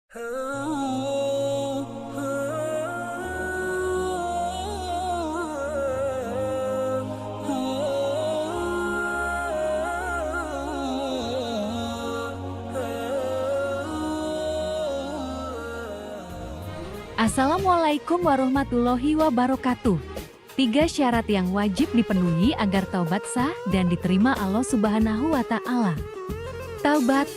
Assalamualaikum warahmatullahi wabarakatuh. 3 syarat yang wajib dipenuhi agar taubat sah dan diterima Allah Subhanahu wa Ta'ala. Taubat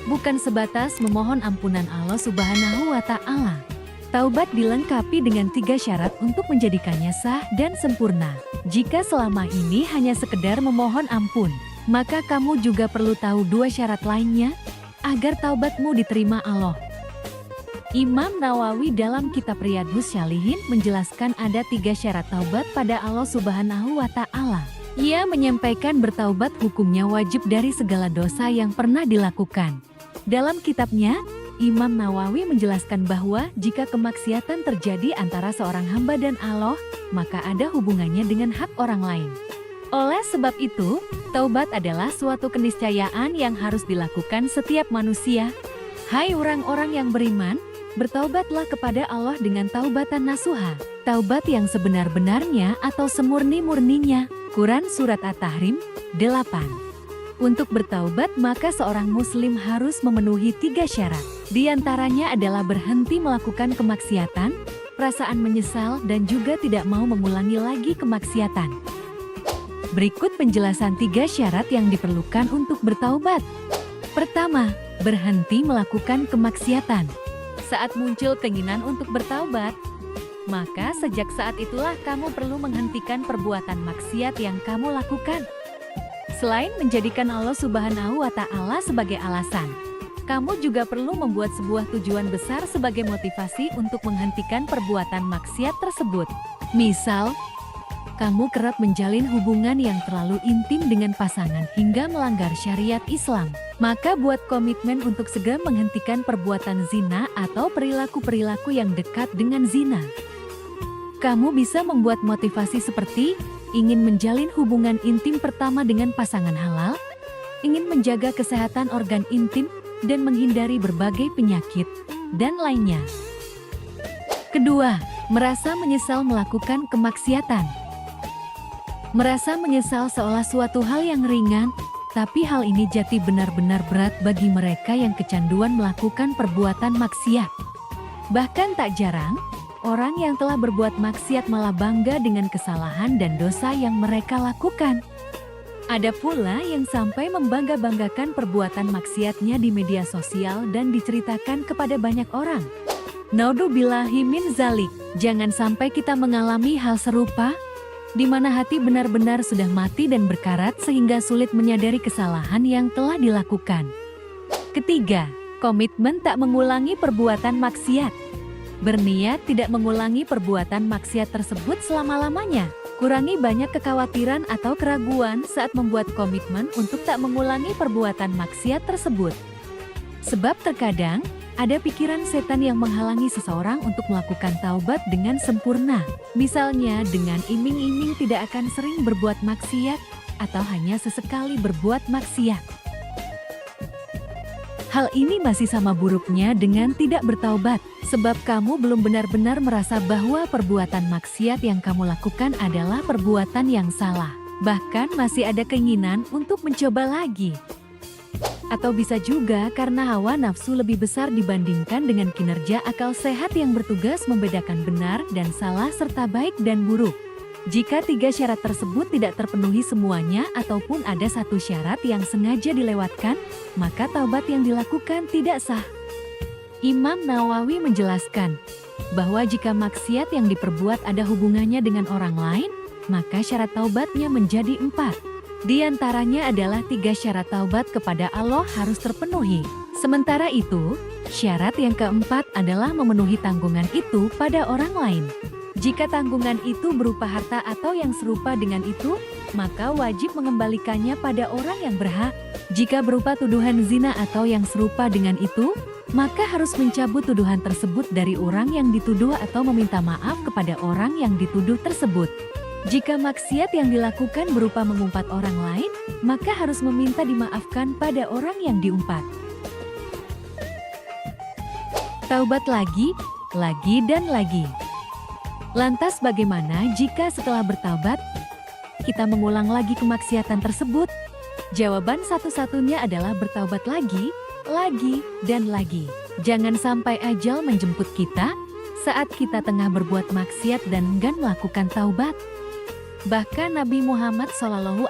bukan sebatas memohon ampunan Allah Subhanahu wa Ta'ala. Taubat dilengkapi dengan 3 syarat untuk menjadikannya sah dan sempurna. Jika selama ini hanya sekedar memohon ampun, maka kamu juga perlu tahu 2 syarat lainnya agar taubatmu diterima Allah. Imam Nawawi dalam kitab Riyadhus Shalihin menjelaskan ada 3 syarat taubat pada Allah Subhanahu wa Ta'ala. Ia menyampaikan bertaubat hukumnya wajib dari segala dosa yang pernah dilakukan. Dalam kitabnya, Imam Nawawi menjelaskan bahwa jika kemaksiatan terjadi antara seorang hamba dan Allah, maka ada hubungannya dengan hak orang lain. Oleh sebab itu, taubat adalah suatu keniscayaan yang harus dilakukan setiap manusia. Hai orang-orang yang beriman, bertaubatlah kepada Allah dengan taubatan nasuha, taubat yang sebenar-benarnya atau semurni-murninya. Quran Surat At-Tahrim 8. Untuk bertaubat maka seorang muslim harus memenuhi 3 syarat. Di antaranya adalah berhenti melakukan kemaksiatan, perasaan menyesal dan juga tidak mau mengulangi lagi kemaksiatan. Berikut penjelasan 3 syarat yang diperlukan untuk bertaubat. Pertama, berhenti melakukan kemaksiatan. Saat muncul keinginan untuk bertaubat, maka sejak saat itulah kamu perlu menghentikan perbuatan maksiat yang kamu lakukan. Selain menjadikan Allah Subhanahu wa Ta'ala sebagai alasan, kamu juga perlu membuat sebuah tujuan besar sebagai motivasi untuk menghentikan perbuatan maksiat tersebut. Misal, kamu kerap menjalin hubungan yang terlalu intim dengan pasangan hingga melanggar syariat Islam. Maka buat komitmen untuk segera menghentikan perbuatan zina atau perilaku-perilaku yang dekat dengan zina. Kamu bisa membuat motivasi seperti ingin menjalin hubungan intim pertama dengan pasangan halal, ingin menjaga kesehatan organ intim, dan menghindari berbagai penyakit, dan lainnya. Kedua, merasa menyesal melakukan kemaksiatan. Merasa menyesal seolah suatu hal yang ringan, tapi hal ini jati benar-benar berat bagi mereka yang kecanduan melakukan perbuatan maksiat. Bahkan tak jarang, orang yang telah berbuat maksiat malah bangga dengan kesalahan dan dosa yang mereka lakukan. Ada pula yang sampai membangga-banggakan perbuatan maksiatnya di media sosial dan diceritakan kepada banyak orang. Naudzubillahi min zalik. Jangan sampai kita mengalami hal serupa, di mana hati benar-benar sudah mati dan berkarat sehingga sulit menyadari kesalahan yang telah dilakukan. Ketiga, komitmen tak mengulangi perbuatan maksiat. Berniat tidak mengulangi perbuatan maksiat tersebut selama-lamanya. Kurangi banyak kekhawatiran atau keraguan saat membuat komitmen untuk tak mengulangi perbuatan maksiat tersebut. Sebab terkadang, ada pikiran setan yang menghalangi seseorang untuk melakukan taubat dengan sempurna. Misalnya dengan iming-iming tidak akan sering berbuat maksiat atau hanya sesekali berbuat maksiat. Hal ini masih sama buruknya dengan tidak bertaubat, sebab kamu belum benar-benar merasa bahwa perbuatan maksiat yang kamu lakukan adalah perbuatan yang salah. Bahkan masih ada keinginan untuk mencoba lagi. Atau bisa juga karena hawa nafsu lebih besar dibandingkan dengan kinerja akal sehat yang bertugas membedakan benar dan salah serta baik dan buruk. Jika 3 syarat tersebut tidak terpenuhi semuanya ataupun ada satu syarat yang sengaja dilewatkan, maka taubat yang dilakukan tidak sah. Imam Nawawi menjelaskan bahwa jika maksiat yang diperbuat ada hubungannya dengan orang lain, maka syarat taubatnya menjadi 4. Di antaranya adalah 3 syarat taubat kepada Allah harus terpenuhi. Sementara itu, syarat yang keempat adalah memenuhi tanggungan itu pada orang lain. Jika tanggungan itu berupa harta atau yang serupa dengan itu, maka wajib mengembalikannya pada orang yang berhak. Jika berupa tuduhan zina atau yang serupa dengan itu, maka harus mencabut tuduhan tersebut dari orang yang dituduh atau meminta maaf kepada orang yang dituduh tersebut. Jika maksiat yang dilakukan berupa mengumpat orang lain, maka harus meminta dimaafkan pada orang yang diumpat. Taubat lagi, dan lagi. Lantas bagaimana jika setelah bertaubat, kita mengulang lagi kemaksiatan tersebut? Jawaban satu-satunya adalah bertaubat lagi, dan lagi. Jangan sampai ajal menjemput kita saat kita tengah berbuat maksiat dan enggan melakukan taubat. Bahkan Nabi Muhammad SAW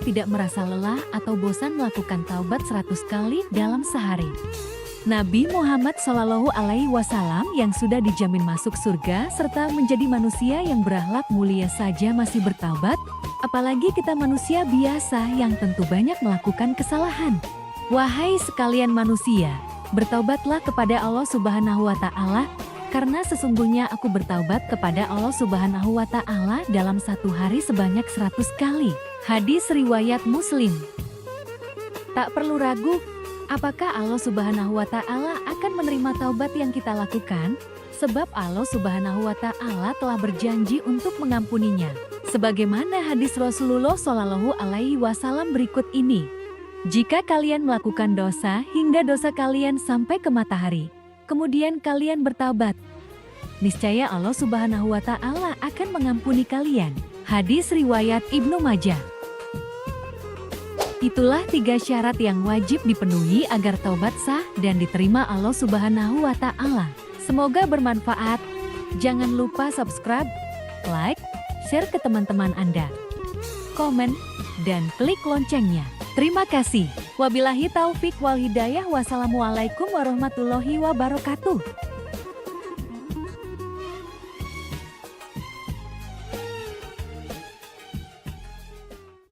tidak merasa lelah atau bosan melakukan taubat 100 kali dalam sehari. Nabi Muhammad SAW yang sudah dijamin masuk surga serta menjadi manusia yang berakhlak mulia saja masih bertaubat, apalagi kita manusia biasa yang tentu banyak melakukan kesalahan. Wahai sekalian manusia, bertaubatlah kepada Allah Subhanahu wa Ta'ala, karena sesungguhnya aku bertaubat kepada Allah Subhanahu wa Ta'ala dalam satu hari sebanyak 100 kali. Hadis riwayat Muslim. Tak perlu ragu, apakah Allah Subhanahu wa Ta'ala akan menerima taubat yang kita lakukan? Sebab Allah Subhanahu wa Ta'ala telah berjanji untuk mengampuninya. Sebagaimana hadis Rasulullah SAW berikut ini. Jika kalian melakukan dosa hingga dosa kalian sampai ke matahari, kemudian kalian bertaubat, niscaya Allah Subhanahu wa Ta'ala akan mengampuni kalian. Hadis riwayat Ibnu Majah. Itulah 3 syarat yang wajib dipenuhi agar taubat sah dan diterima Allah Subhanahu wa Ta'ala. Semoga bermanfaat. Jangan lupa subscribe, like, share ke teman-teman Anda, komen, dan klik loncengnya. Terima kasih. Wabillahi taufik wal hidayah. Wassalamualaikum warahmatullahi wabarakatuh.